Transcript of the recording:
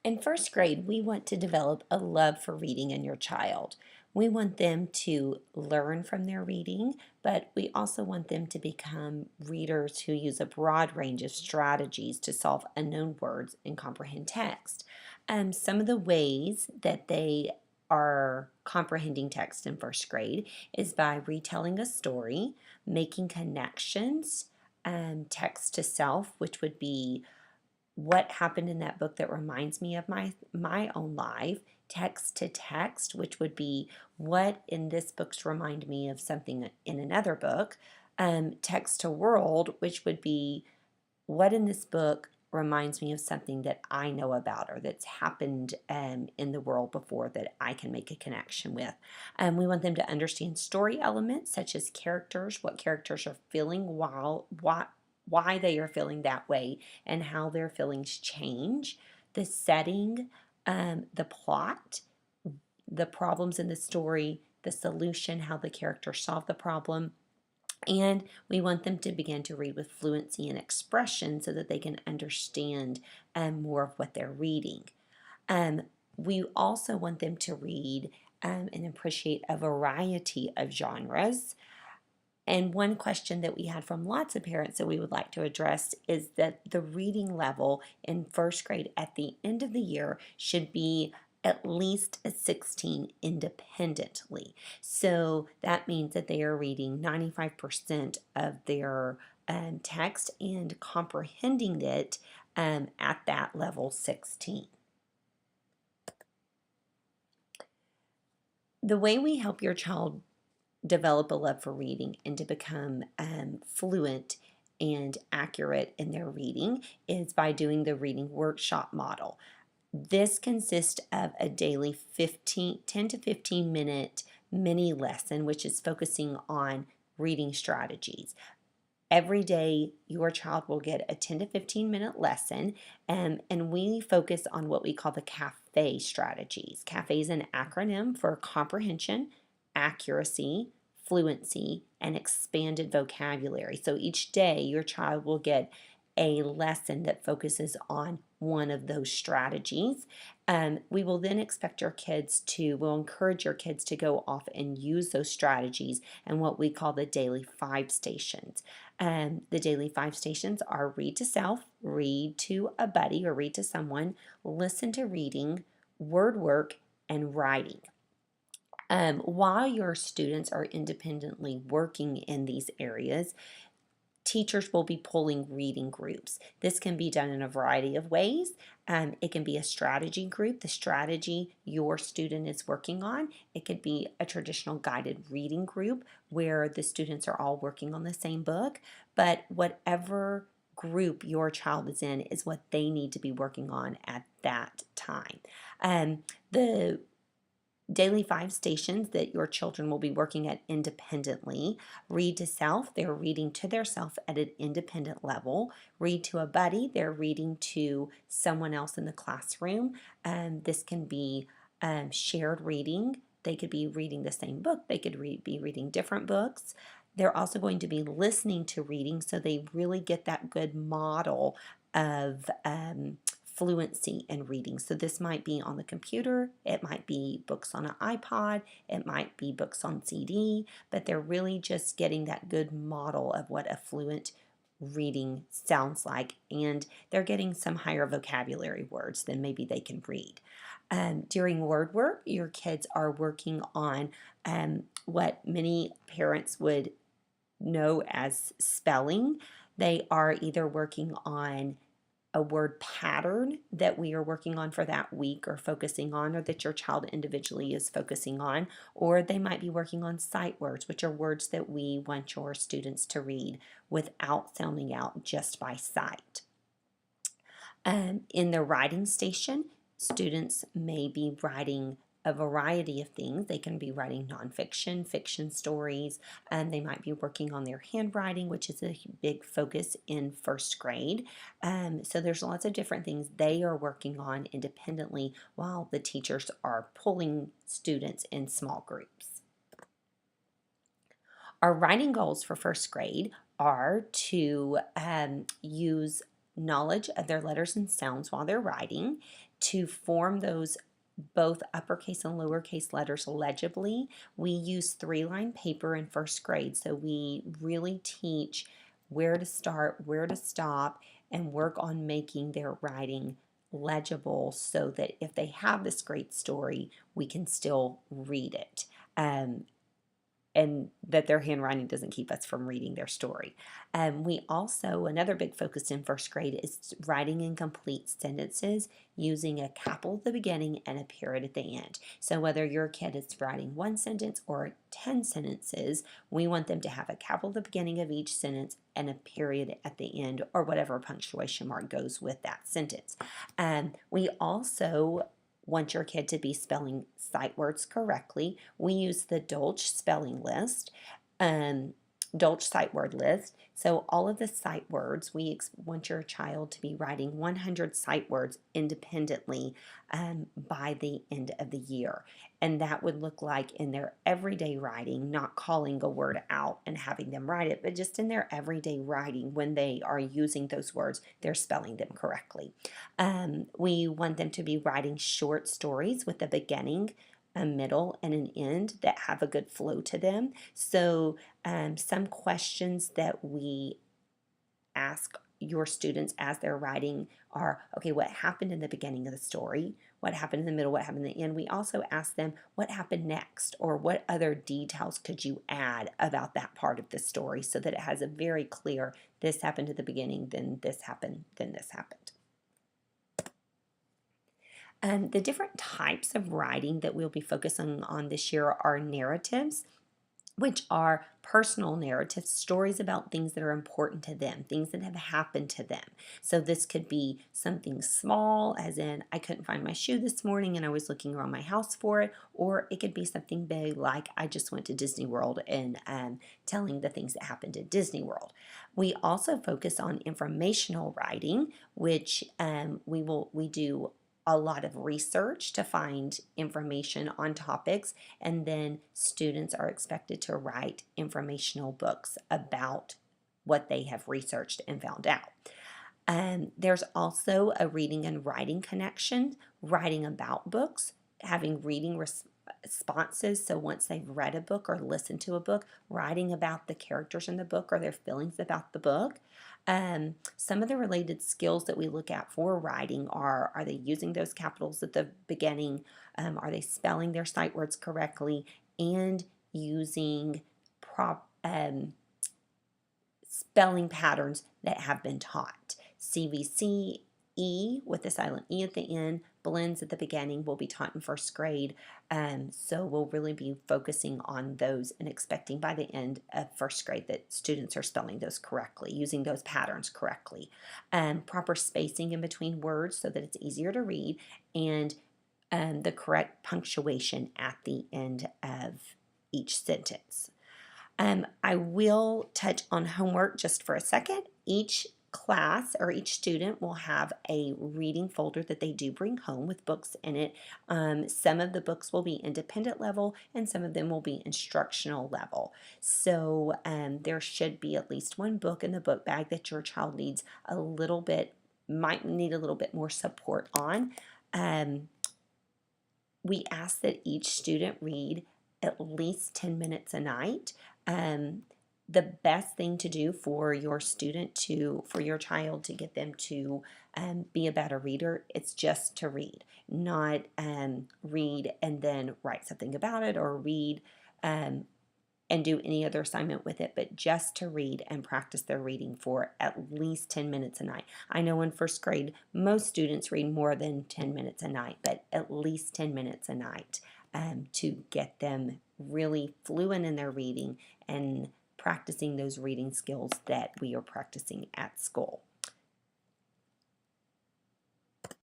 In first grade, we want to develop a love for reading in your child. We want them to learn from their reading, but we also want them to become readers who use a broad range of strategies to solve unknown words and comprehend text. Some of the ways that they are comprehending text in first grade is by retelling a story, making connections, text to self, which would be what happened in that book that reminds me of my own life, text to text, which would be what in this book's remind me of something in another book, text to world, which would be what in this book reminds me of something that I know about or that's happened in the world before that I can make a connection with. We want them to understand story elements such as characters, what characters are feeling while why they are feeling that way and how their feelings change, the setting, the plot, the problems in the story, the solution, how the characters solve the problem, and we want them to begin to read with fluency and expression so that they can understand more of what they're reading. Um, we also want them to read and appreciate a variety of genres. And one question that we had from lots of parents that we would like to address is that the reading level in first grade at the end of the year should be at least a 16 independently. So that means that they are reading 95% of their text and comprehending it at that level 16. The way we help your child develop a love for reading and to become fluent and accurate in their reading is by doing the reading workshop model. This consists of a daily 10 to 15 minute mini lesson, which is focusing on reading strategies. Every day, your child will get a 10 to 15-minute lesson, and we focus on what we call the CAFE strategies. CAFE is an acronym for comprehension, accuracy, fluency, and expanded vocabulary. So each day, your child will get a lesson that focuses on one of those strategies. We will then we'll encourage your kids to go off and use those strategies and what we call the daily 5 stations. The daily 5 stations are read to self, read to a buddy or read to someone, listen to reading, word work, and writing. While your students are independently working in these areas, teachers will be pulling reading groups. This can be done in a variety of ways. It can be a strategy group, the strategy your student is working on. It could be a traditional guided reading group where the students are all working on the same book, but whatever group your child is in is what they need to be working on at that time. The daily 5 stations that your children will be working at independently. Read to self, they're reading to their self at an independent level. Read to a buddy, they're reading to someone else in the classroom. This can be shared reading. They could be reading the same book, they could be reading different books. They're also going to be listening to reading so they really get that good model of fluency in reading. So this might be on the computer, it might be books on an iPod, it might be books on CD, but they're really just getting that good model of what a fluent reading sounds like, and they're getting some higher vocabulary words than maybe they can read. During word work, your kids are working on what many parents would know as spelling. They are either working on a word pattern that we are working on for that week or focusing on, or that your child individually is focusing on, or they might be working on sight words, which are words that we want your students to read without sounding out just by sight. In the writing station, students may be writing a variety of things. They can be writing nonfiction, fiction stories, and they might be working on their handwriting, which is a big focus in first grade. So there's lots of different things they are working on independently while the teachers are pulling students in small groups. Our writing goals for first grade are to use knowledge of their letters and sounds while they're writing, to form those both uppercase and lowercase letters legibly. We use 3-line paper in first grade, so we really teach where to start, where to stop, and work on making their writing legible so that if they have this great story, we can still read it. And that their handwriting doesn't keep us from reading their story. We also, another big focus in first grade is writing incomplete sentences using a capital at the beginning and a period at the end. So whether your kid is writing one sentence or 10 sentences, we want them to have a capital at the beginning of each sentence and a period at the end, or whatever punctuation mark goes with that sentence. We also want your kid to be spelling sight words correctly. We use the Dolch spelling list, Dolch sight word list. So all of the sight words, we want your child to be writing 100 sight words independently by the end of the year. And that would look like in their everyday writing, not calling a word out and having them write it, but just in their everyday writing, when they are using those words, they're spelling them correctly. We want them to be writing short stories with a beginning, a middle, and an end that have a good flow to them. So some questions that we ask your students as they're writing are, okay, what happened in the beginning of the story? What happened in the middle? What happened in the end? We also ask them, what happened next? Or what other details could you add about that part of the story so that it has a very clear, this happened at the beginning, then this happened, then this happened. The different types of writing that we'll be focusing on this year are narratives, which are personal narratives, stories about things that are important to them, things that have happened to them. So this could be something small, as in, I couldn't find my shoe this morning and I was looking around my house for it, or it could be something big like, I just went to Disney World, and telling the things that happened at Disney World. We also focus on informational writing, which we do a lot of research to find information on topics, and then students are expected to write informational books about what they have researched and found out. There's also a reading and writing connection, writing about books, having reading responses. So once they've read a book or listened to a book, writing about the characters in the book or their feelings about the book. Some of the related skills that we look at for writing are they using those capitals at the beginning? Are they spelling their sight words correctly? And using spelling patterns that have been taught. CVC, E with the silent E at the end, blends at the beginning will be taught in first grade. So we'll really be focusing on those and expecting by the end of first grade that students are spelling those correctly, using those patterns correctly. Proper spacing in between words so that it's easier to read, and the correct punctuation at the end of each sentence. I will touch on homework just for a second. Each class or each student will have a reading folder that they do bring home with books in it. Some of the books will be independent level and some of them will be instructional level. So there should be at least one book in the book bag that your child might need a little bit more support on. We ask that each student read at least 10 minutes a night. The best thing to do for your child to get them to be a better reader, it's just to read, not read and then write something about it, or read and do any other assignment with it, but just to read and practice their reading for at least 10 minutes a night. I know in first grade, most students read more than 10 minutes a night, but at least 10 minutes a night to get them really fluent in their reading and practicing those reading skills that we are practicing at school.